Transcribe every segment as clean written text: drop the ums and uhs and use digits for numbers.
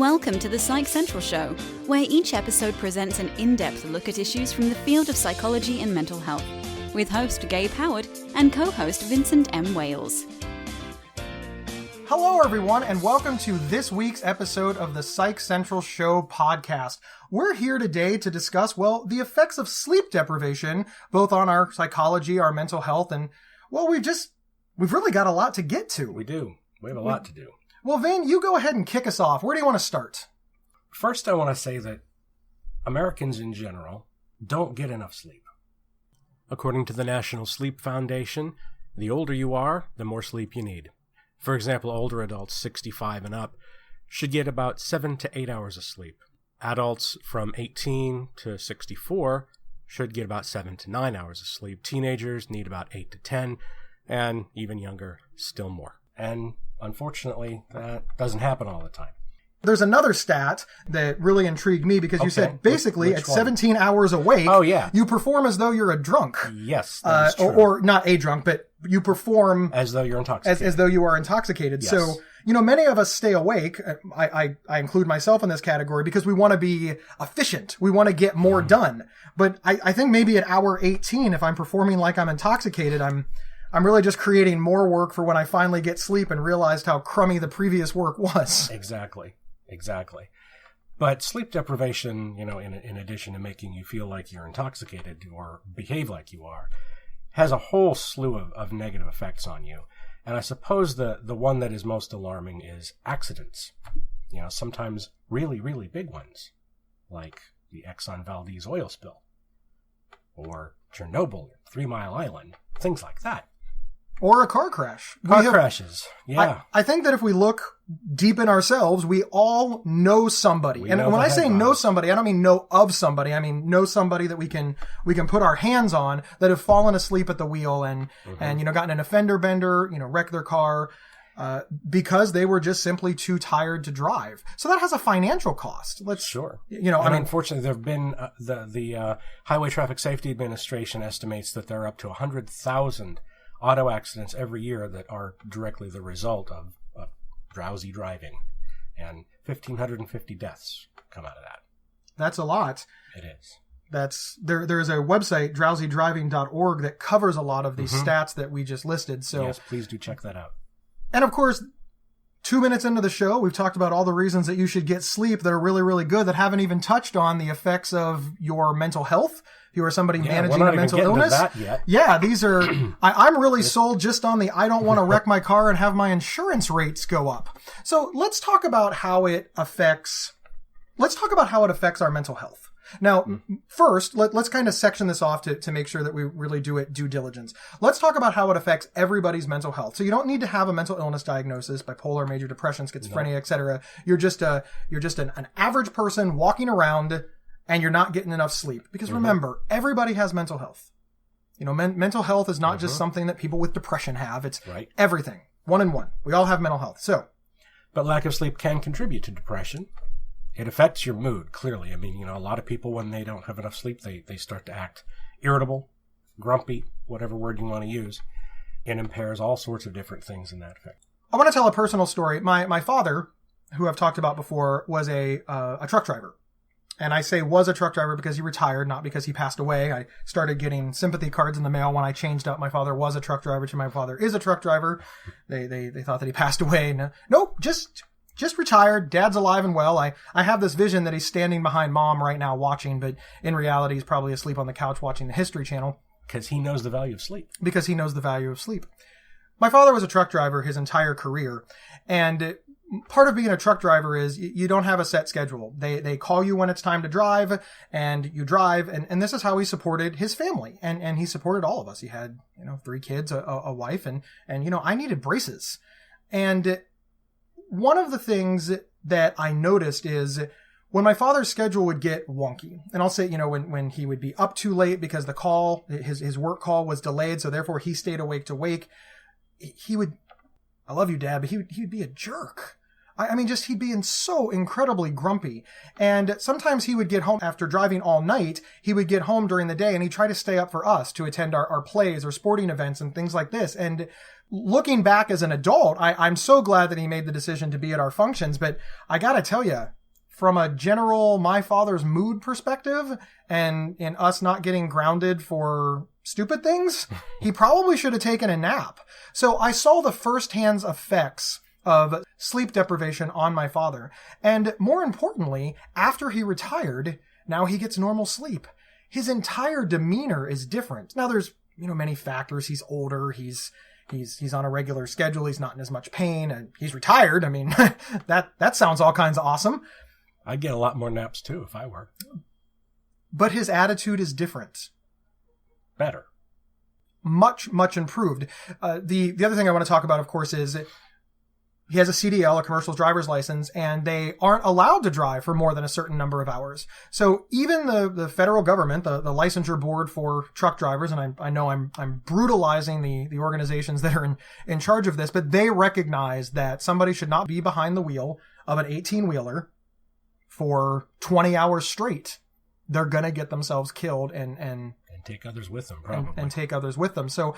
Welcome to the Psych Central Show, where each episode presents an in-depth look at issues from the field of psychology and mental health, with host Gabe Howard and co-host Vincent M. Wales. Hello, everyone, and welcome to this week's episode of the Psych Central Show podcast. We're here today to discuss, the effects of sleep deprivation, both on our psychology, our mental health, and, we've really got a lot to get to. We do. We have a lot to do. Well, Vin, you go ahead and kick us off. Where do you want to start? First, I want to say that Americans in general don't get enough sleep. According to the National Sleep Foundation, the older you are, the more sleep you need. For example, older adults 65 and up should get about 7 to 8 hours of sleep. Adults from 18 to 64 should get about 7 to 9 hours of sleep. Teenagers need about 8 to 10, and even younger, still more. And unfortunately, that doesn't happen all the time. There's another stat that really intrigued me because you said basically Which at one? 17 hours awake, you perform as though you're a drunk. Yes, that is true. Or not a drunk, but you perform as though you're intoxicated. As though you are intoxicated. Yes. So, many of us stay awake. I include myself in this category because we want to be efficient. We want to get more done. But I think maybe at hour 18, if I'm performing like I'm intoxicated, I'm really just creating more work for when I finally get sleep and realized how crummy the previous work was. Exactly. But sleep deprivation, in addition to making you feel like you're intoxicated or behave like you are, has a whole slew of negative effects on you. And I suppose the one that is most alarming is accidents. Sometimes really, really big ones, like the Exxon Valdez oil spill, or Chernobyl, 3 Mile Island, things like that. Or a car crash. Crashes, yeah. I think that if we look deep in ourselves, we all know somebody. And when I say know somebody, I don't mean know of somebody. I mean know somebody that we can put our hands on that have fallen asleep at the wheel and gotten an fender bender, wrecked their car because they were just simply too tired to drive. So that has a financial cost. Sure. Unfortunately, there have been the Highway Traffic Safety Administration estimates that there are up to 100,000 auto accidents every year that are directly the result of drowsy driving, and 1,550 deaths come out of that. That's a lot. It is. There's a website, drowsydriving.org, that covers a lot of these stats that we just listed. So yes, please do check that out. And of course, 2 minutes into the show, we've talked about all the reasons that you should get sleep that are really, really good that haven't even touched on the effects of your mental health. If you are somebody managing a mental illness. That yet. Yeah, these are, I'm really sold just on the I don't want to wreck my car and have my insurance rates go up. So let's talk about how it affects our mental health. Now, first, let's kind of section this off to make sure that we really do it due diligence. Let's talk about how it affects everybody's mental health. So you don't need to have a mental illness diagnosis, bipolar, major depression, schizophrenia, etc. You're just an average person walking around and you're not getting enough sleep. Because remember, everybody has mental health. Mental health is not just something that people with depression have. It's everything. One in one. We all have mental health. But lack of sleep can contribute to depression. It affects your mood, clearly. A lot of people, when they don't have enough sleep, they start to act irritable, grumpy, whatever word you want to use. It impairs all sorts of different things in that effect. I want to tell a personal story. My father, who I've talked about before, was a truck driver. And I say was a truck driver because he retired, not because he passed away. I started getting sympathy cards in the mail when I changed up my father was a truck driver to my father is a truck driver. They thought that he passed away. Nope, just retired. Dad's alive and well. I have this vision that he's standing behind mom right now watching, but in reality he's probably asleep on the couch watching the History Channel. Because he knows the value of sleep. My father was a truck driver his entire career, and part of being a truck driver is you don't have a set schedule. They call you when it's time to drive, and you drive, and this is how he supported his family, and he supported all of us. He had 3 kids, a wife, and I needed braces. And one of the things that I noticed is when my father's schedule would get wonky, and I'll say, when he would be up too late because the call, his work call was delayed, so therefore he stayed awake to wake, he would, I love you, Dad, but he would be a jerk. I mean, just he'd be so incredibly grumpy. And sometimes he would get home after driving all night. He would get home during the day and he'd try to stay up for us to attend our plays or sporting events and things like this. And looking back as an adult, I'm so glad that he made the decision to be at our functions. But I got to tell you, from a general my father's mood perspective and in us not getting grounded for stupid things, he probably should have taken a nap. So I saw the firsthand effects of sleep deprivation on my father. And more importantly, after he retired, now he gets normal sleep. His entire demeanor is different. Now there's, many factors. He's older. He's on a regular schedule. He's not in as much pain and he's retired. I mean, that sounds all kinds of awesome. I'd get a lot more naps too if I were. But his attitude is different. Better. Much, much improved. The other thing I want to talk about, of course, is he has a CDL, a commercial driver's license, and they aren't allowed to drive for more than a certain number of hours. So even the federal government, the licensure board for truck drivers, and I know I'm brutalizing the organizations that are in charge of this, but they recognize that somebody should not be behind the wheel of an 18-wheeler for 20 hours straight. They're going to get themselves killed and take others with them, probably. And take others with them. So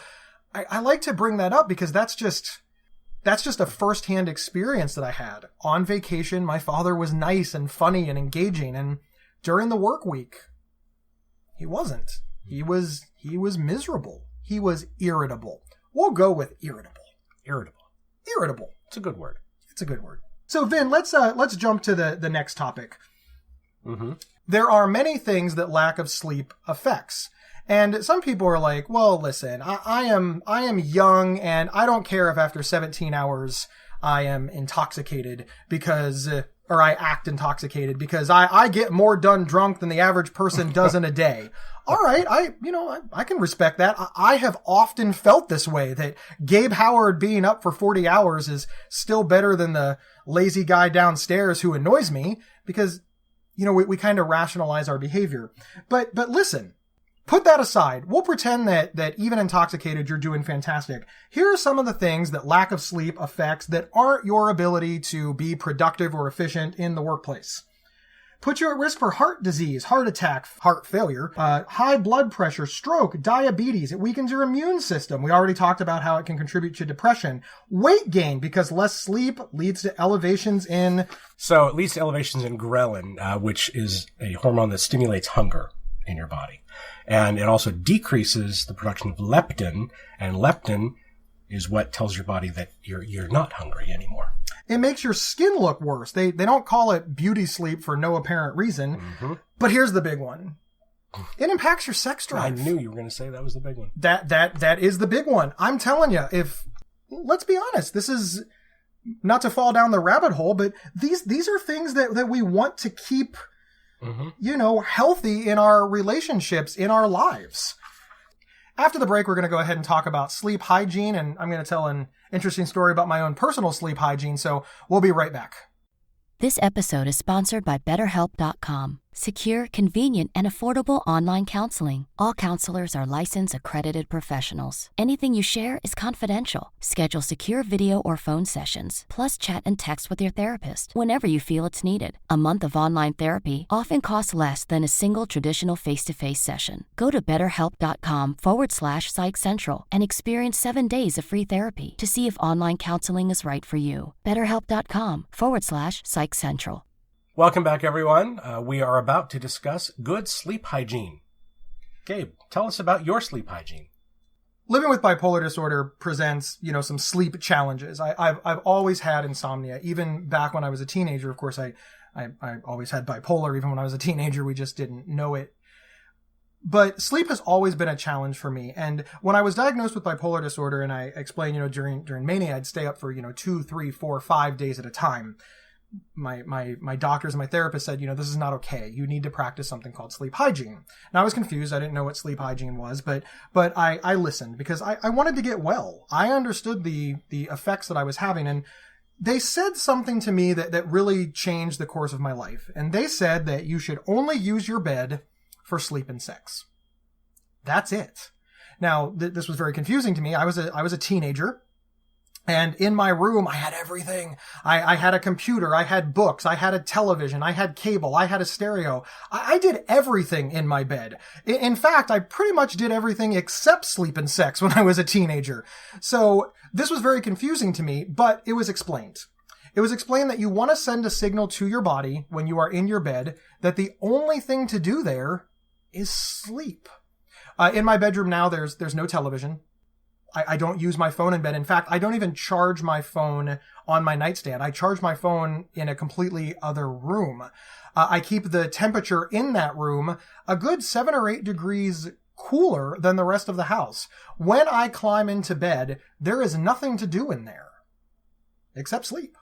I like to bring that up because that's just a firsthand experience that I had. On vacation, my father was nice and funny and engaging. And during the work week, he wasn't. He was miserable. He was irritable. We'll go with irritable. Irritable. It's a good word. So Vin, let's jump to the next topic. Mm-hmm. There are many things that lack of sleep affects. And some people are like, well, listen, I am young and I don't care if after 17 hours I am intoxicated or I act intoxicated because I get more done drunk than the average person does in a day. All right. I can respect that. I have often felt this way, that Gabe Howard being up for 40 hours is still better than the lazy guy downstairs who annoys me because, we kind of rationalize our behavior. But listen, put that aside. We'll pretend that even intoxicated, you're doing fantastic. Here are some of the things that lack of sleep affects that aren't your ability to be productive or efficient in the workplace. Put you at risk for heart disease, heart attack, heart failure, high blood pressure, stroke, diabetes. It weakens your immune system. We already talked about how it can contribute to depression. Weight gain, because less sleep leads to elevations in... So it leads to elevations in ghrelin, which is a hormone that stimulates hunger in your body. And it also decreases the production of leptin, and leptin is what tells your body that you're not hungry anymore. It makes your skin look worse. They don't call it beauty sleep for no apparent reason. Mm-hmm. But here's the big one. It impacts your sex drive. I knew you were going to say that was the big one. That is the big one. I'm telling you, let's be honest, this is not to fall down the rabbit hole, but these are things that we want to keep, healthy in our relationships, in our lives. After the break, we're going to go ahead and talk about sleep hygiene, and I'm going to tell an interesting story about my own personal sleep hygiene, so we'll be right back. This episode is sponsored by BetterHelp.com. Secure, convenient, and affordable online counseling. All counselors are licensed, accredited professionals. Anything you share is confidential. Schedule secure video or phone sessions, plus chat and text with your therapist whenever you feel it's needed. A month of online therapy often costs less than a single traditional face-to-face session. Go to BetterHelp.com/Psych Central and experience 7 days of free therapy to see if online counseling is right for you. BetterHelp.com/Psych Central. Welcome back, everyone. We are about to discuss good sleep hygiene. Gabe, tell us about your sleep hygiene. Living with bipolar disorder presents, some sleep challenges. I've always had insomnia, even back when I was a teenager. Of course, I always had bipolar, even when I was a teenager. We just didn't know it. But sleep has always been a challenge for me. And when I was diagnosed with bipolar disorder, and I explained, during mania, I'd stay up for, 2, 3, 4, 5 days at a time. My doctors and my therapist said, this is not okay. You need to practice something called sleep hygiene. And I was confused. I didn't know what sleep hygiene was, but I listened because I wanted to get well. I understood the effects that I was having, and they said something to me that really changed the course of my life. And they said that you should only use your bed for sleep and sex. That's it. Now, this was very confusing to me. I was a teenager. And in my room, I had everything. I had a computer, I had books, I had a television, I had cable, I had a stereo. I did everything in my bed. In fact, I pretty much did everything except sleep and sex when I was a teenager. So this was very confusing to me, but it was explained. It was explained that you want to send a signal to your body when you are in your bed that the only thing to do there is sleep. In my bedroom now, there's no television. I don't use my phone in bed. In fact, I don't even charge my phone on my nightstand. I charge my phone in a completely other room. I keep the temperature in that room a good 7 or 8 degrees cooler than the rest of the house. When I climb into bed, there is nothing to do in there except sleep.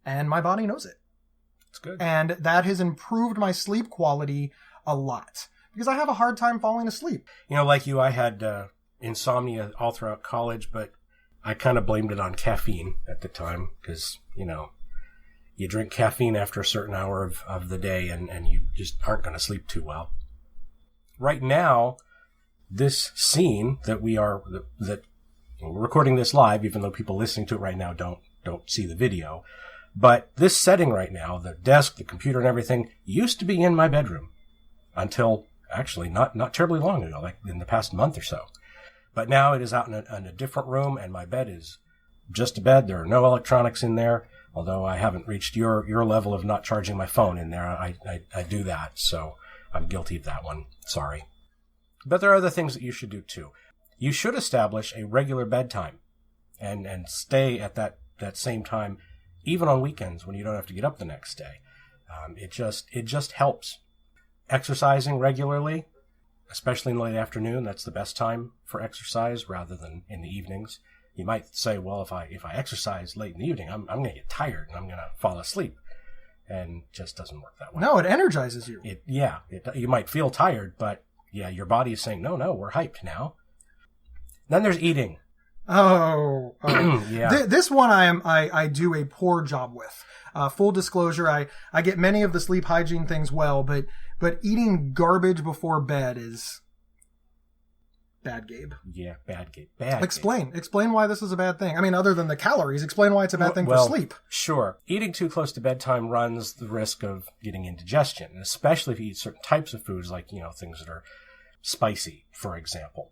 And my body knows it. It's good. And that has improved my sleep quality a lot because I have a hard time falling asleep. You know, like you, I had insomnia all throughout college, but I kind of blamed it on caffeine at the time because, you know, you drink caffeine after a certain hour of the day and you just aren't going to sleep too well. Right now, this scene that we're recording this live, even though people listening to it right now don't see the video, but this setting right now, the desk, the computer and everything, used to be in my bedroom until actually not terribly long ago, like in the past month or so. But now it is out in a different room, and my bed is just a bed. There are no electronics in there, although I haven't reached your level of not charging my phone in there. I do that, so I'm guilty of that one. Sorry. But there are other things that you should do, too. You should establish a regular bedtime and stay at that same time, even on weekends when you don't have to get up the next day. It just helps. Exercising regularly, especially in the late afternoon, that's the best time for exercise rather than in the evenings. You might say, well, if I exercise late in the evening, I'm going to get tired and I'm going to fall asleep. And it just doesn't work that way. No, it energizes you. You might feel tired, but yeah, your body is saying, no, we're hyped now. Then there's eating. Oh. Yeah. This one I do a poor job with. Full disclosure, I get many of the sleep hygiene things well, but eating garbage before bed is bad, Gabe. Yeah, bad, Gabe. Explain why this is a bad thing. I mean, other than the calories, explain why it's a bad thing for sleep. Sure. Eating too close to bedtime runs the risk of getting indigestion, and especially if you eat certain types of foods like, things that are spicy, for example.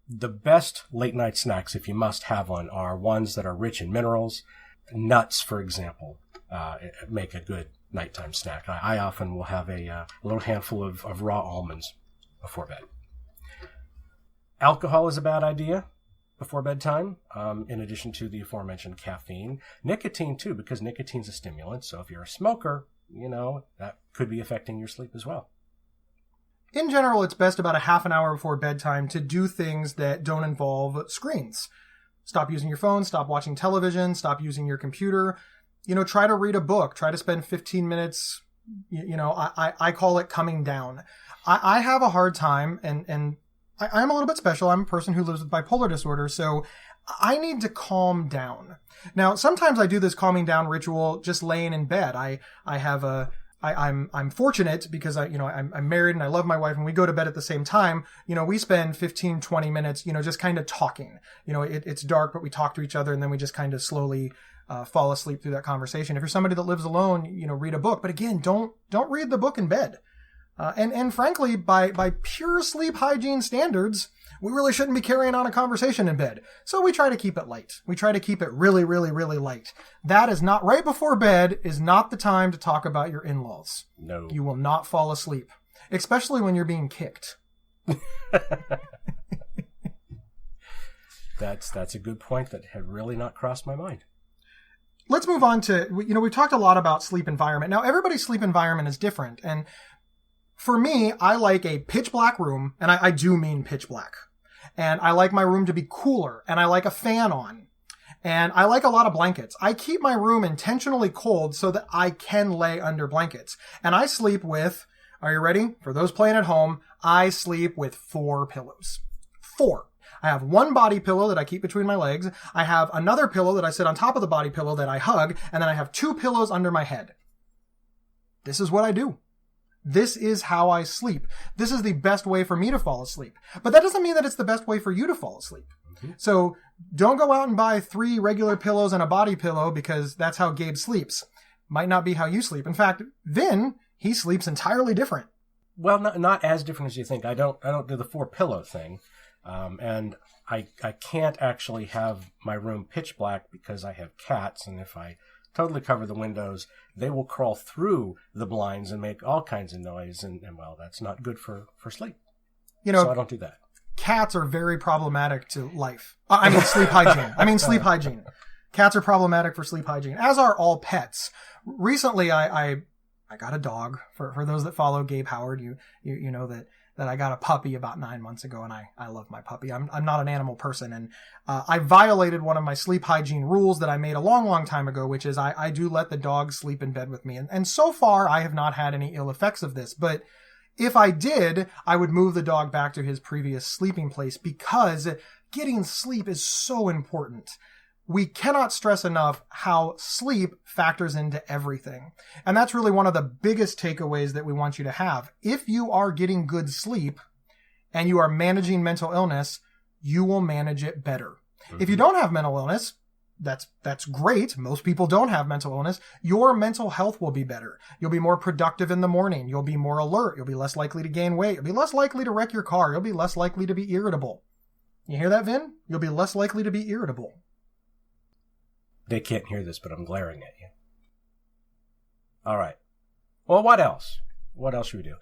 The best late night snacks, if you must have one, are ones that are rich in minerals. Nuts, for example, make a good nighttime snack. I often will have a little handful of raw almonds before bed. Alcohol is a bad idea before bedtime, in addition to the aforementioned caffeine. Nicotine, too, because nicotine's a stimulant. So if you're a smoker, that could be affecting your sleep as well. In general, it's best about a half an hour before bedtime to do things that don't involve screens. Stop using your phone, stop watching television, stop using your computer. Try to read a book, try to spend 15 minutes, I call it coming down. I have a hard time, and I'm a little bit special. I'm a person who lives with bipolar disorder, so I need to calm down. Now, sometimes I do this calming down ritual just laying in bed. I'm fortunate because I'm married and I love my wife and we go to bed at the same time. We spend 15, 20 minutes, just kind of talking. It's dark, but we talk to each other and then we just kind of slowly fall asleep through that conversation. If you're somebody that lives alone, read a book. But again, don't read the book in bed. And frankly, by pure sleep hygiene standards, we really shouldn't be carrying on a conversation in bed. So we try to keep it light. We try to keep it really, really, really light. That is not right before bed is not the time to talk about your in-laws. No. You will not fall asleep, especially when you're being kicked. That's a good point that had really not crossed my mind. Let's move on to, we've talked a lot about sleep environment. Now, everybody's sleep environment is different. And for me, I like a pitch black room, and I do mean pitch black. And I like my room to be cooler, and I like a fan on. And I like a lot of blankets. I keep my room intentionally cold so that I can lay under blankets. And I sleep with, are you ready? For those playing at home, I sleep with 4 pillows. 4. I have one body pillow that I keep between my legs. I have another pillow that I sit on top of the body pillow that I hug. And then I have 2 pillows under my head. This is what I do. This is how I sleep. This is the best way for me to fall asleep. But that doesn't mean that it's the best way for you to fall asleep. So don't go out and buy 3 regular pillows and a body pillow because that's how Gabe sleeps. Might not be how you sleep. In fact, Vin, he sleeps entirely different. Well, not as different as you think. I don't do the 4 pillow thing. And I can't actually have my room pitch black because I have cats, and if I totally cover the windows, they will crawl through the blinds and make all kinds of noise, and well, that's not good for sleep. So I don't do that. Cats are very problematic to life. Sleep hygiene. Sleep hygiene. Cats are problematic for sleep hygiene, as are all pets. Recently, I got a dog. For those that follow Gabe Howard, you know that I got a puppy about 9 months ago, and I love my puppy. I'm not an animal person, and I violated one of my sleep hygiene rules that I made a long time ago, which is I do let the dog sleep in bed with me. And so far, I have not had any ill effects of this, but if I did, I would move the dog back to his previous sleeping place because getting sleep is so important. We cannot stress enough how sleep factors into everything. And that's really one of the biggest takeaways that we want you to have. If you are getting good sleep and you are managing mental illness, you will manage it better. Mm-hmm. If you don't have mental illness, that's great. Most people don't have mental illness. Your mental health will be better. You'll be more productive in the morning. You'll be more alert. You'll be less likely to gain weight. You'll be less likely to wreck your car. You'll be less likely to be irritable. You hear that, Vin? You'll be less likely to be irritable. They can't hear this, but I'm glaring at you. All right. Well, what else? What else should we do?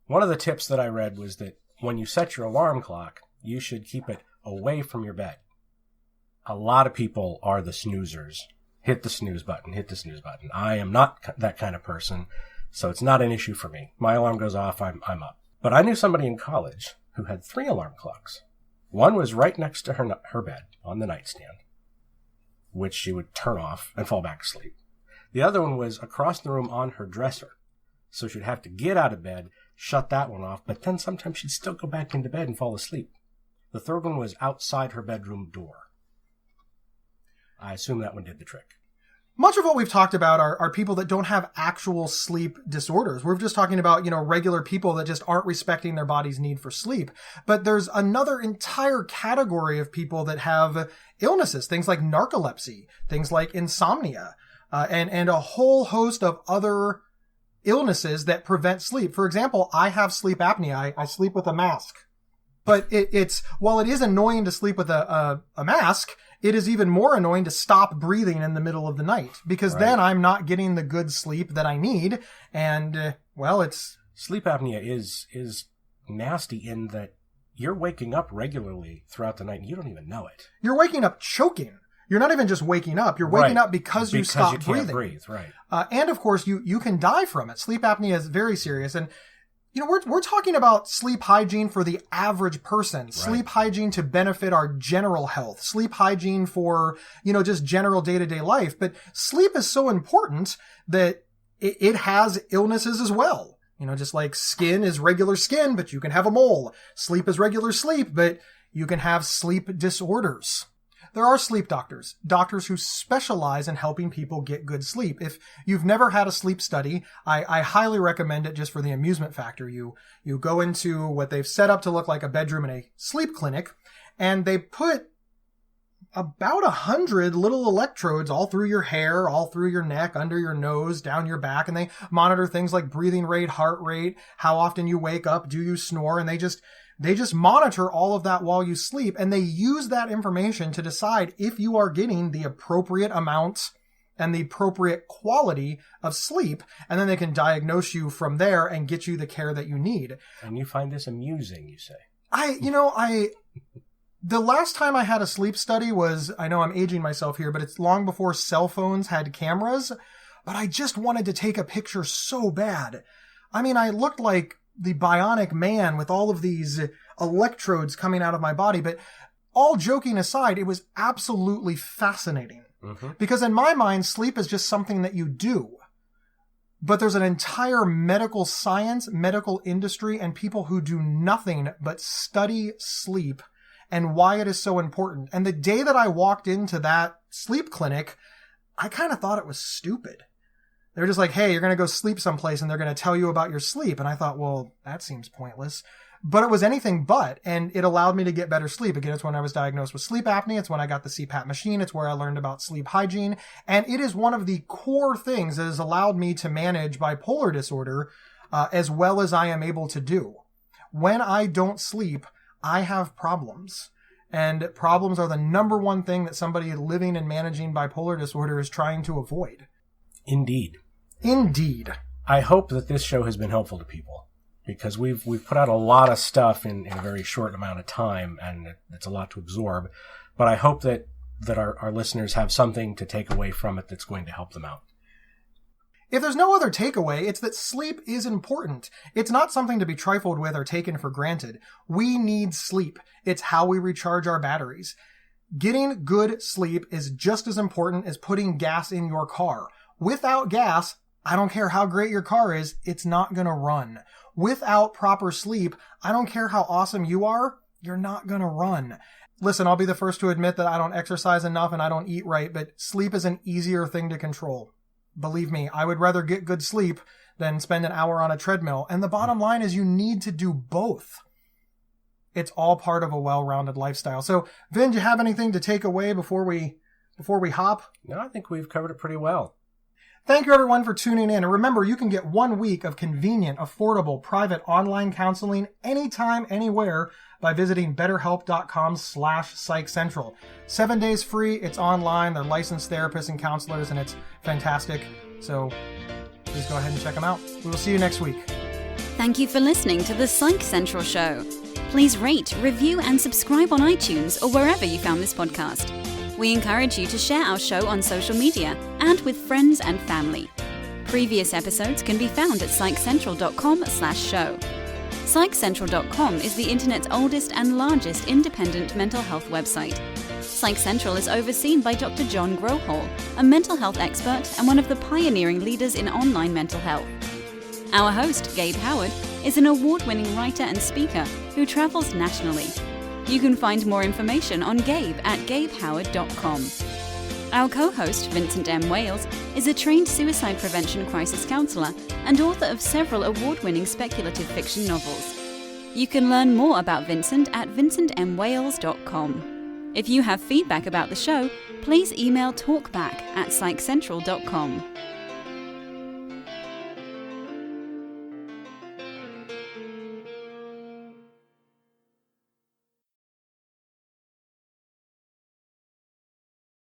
One of the tips that I read was that when you set your alarm clock, you should keep it away from your bed. A lot of people are the snoozers. Hit the snooze button, hit the snooze button. I am not that kind of person, so it's not an issue for me. My alarm goes off, I'm up. But I knew somebody in college who had 3 alarm clocks. One was right next to her bed on the nightstand, which she would turn off and fall back asleep. The other one was across the room on her dresser. So she'd have to get out of bed, shut that one off, but then sometimes she'd still go back into bed and fall asleep. The third one was outside her bedroom door. I assume that one did the trick. Much of what we've talked about are people that don't have actual sleep disorders. We're just talking about, regular people that just aren't respecting their body's need for sleep. But there's another entire category of people that have illnesses, things like narcolepsy, things like insomnia, and a whole host of other illnesses that prevent sleep. For example, I have sleep apnea. I sleep with a mask. But while it is annoying to sleep with a mask, it is even more annoying to stop breathing in the middle of the night because then I'm not getting the good sleep that I need. And, it's... Sleep apnea is nasty in that you're waking up regularly throughout the night and you don't even know it. You're waking up choking. You're not even just waking up. You're waking up because you stop breathing. Can't breathe, right. And, of course, you can die from it. Sleep apnea is very serious. And we're talking about sleep hygiene for the average person, sleep hygiene to benefit our general health, sleep hygiene for, just general day-to-day life. But sleep is so important that it has illnesses as well. Just like skin is regular skin, but you can have a mole. Sleep is regular sleep, but you can have sleep disorders. There are sleep doctors who specialize in helping people get good sleep. If you've never had a sleep study, I highly recommend it just for the amusement factor. You go into what they've set up to look like a bedroom in a sleep clinic, and they put about 100 little electrodes all through your hair, all through your neck, under your nose, down your back, and they monitor things like breathing rate, heart rate, how often you wake up, do you snore, and they just monitor all of that while you sleep, and they use that information to decide if you are getting the appropriate amount and the appropriate quality of sleep, and then they can diagnose you from there and get you the care that you need. And you find this amusing, you say? The last time I had a sleep study was, I know I'm aging myself here, but it's long before cell phones had cameras, but I just wanted to take a picture so bad. I looked like the Bionic Man with all of these electrodes coming out of my body. But all joking aside, it was absolutely fascinating. Mm-hmm. Because in my mind, sleep is just something that you do. But there's an entire medical science, medical industry, and people who do nothing but study sleep and why it is so important. And the day that I walked into that sleep clinic, I kind of thought it was stupid. They're just like, hey, you're going to go sleep someplace and they're going to tell you about your sleep. And I thought, well, that seems pointless. but it was anything but, and it allowed me to get better sleep. Again, it's when I was diagnosed with sleep apnea. It's when I got the CPAP machine. It's where I learned about sleep hygiene. And it is one of the core things that has allowed me to manage bipolar disorder as well as I am able to do. When I don't sleep, I have problems. And problems are the number one thing that somebody living and managing bipolar disorder is trying to avoid. Indeed. Indeed. I hope that this show has been helpful to people, because we've put out a lot of stuff in a very short amount of time, and it's a lot to absorb. But I hope that our listeners have something to take away from it that's going to help them out. If there's no other takeaway, it's that sleep is important. It's not something to be trifled with or taken for granted. We need sleep. It's how we recharge our batteries. Getting good sleep is just as important as putting gas in your car. Without gas, I don't care how great your car is, it's not going to run. Without proper sleep, I don't care how awesome you are, you're not going to run. Listen, I'll be the first to admit that I don't exercise enough and I don't eat right, but sleep is an easier thing to control. Believe me, I would rather get good sleep than spend an hour on a treadmill. And the bottom line is you need to do both. It's all part of a well-rounded lifestyle. So, Vin, do you have anything to take away before we hop? No, I think we've covered it pretty well. Thank you, everyone, for tuning in. And remember, you can get 1 week of convenient, affordable, private online counseling anytime, anywhere by visiting betterhelp.com/psychcentral. 7 days free. It's online. They're licensed therapists and counselors, and it's fantastic. So please go ahead and check them out. We will see you next week. Thank you for listening to the Psych Central Show. Please rate, review, and subscribe on iTunes or wherever you found this podcast. We encourage you to share our show on social media and with friends and family. Previous episodes can be found at psychcentral.com/show. Psychcentral.com is the internet's oldest and largest independent mental health website. Psych Central is overseen by Dr. John Grohol, a mental health expert and one of the pioneering leaders in online mental health. Our host, Gabe Howard, is an award-winning writer and speaker who travels nationally. You can find more information on Gabe at gabehoward.com. Our co-host, Vincent M. Wales, is a trained suicide prevention crisis counselor and author of several award-winning speculative fiction novels. You can learn more about Vincent at vincentmwales.com. If you have feedback about the show, please email talkback@psychcentral.com.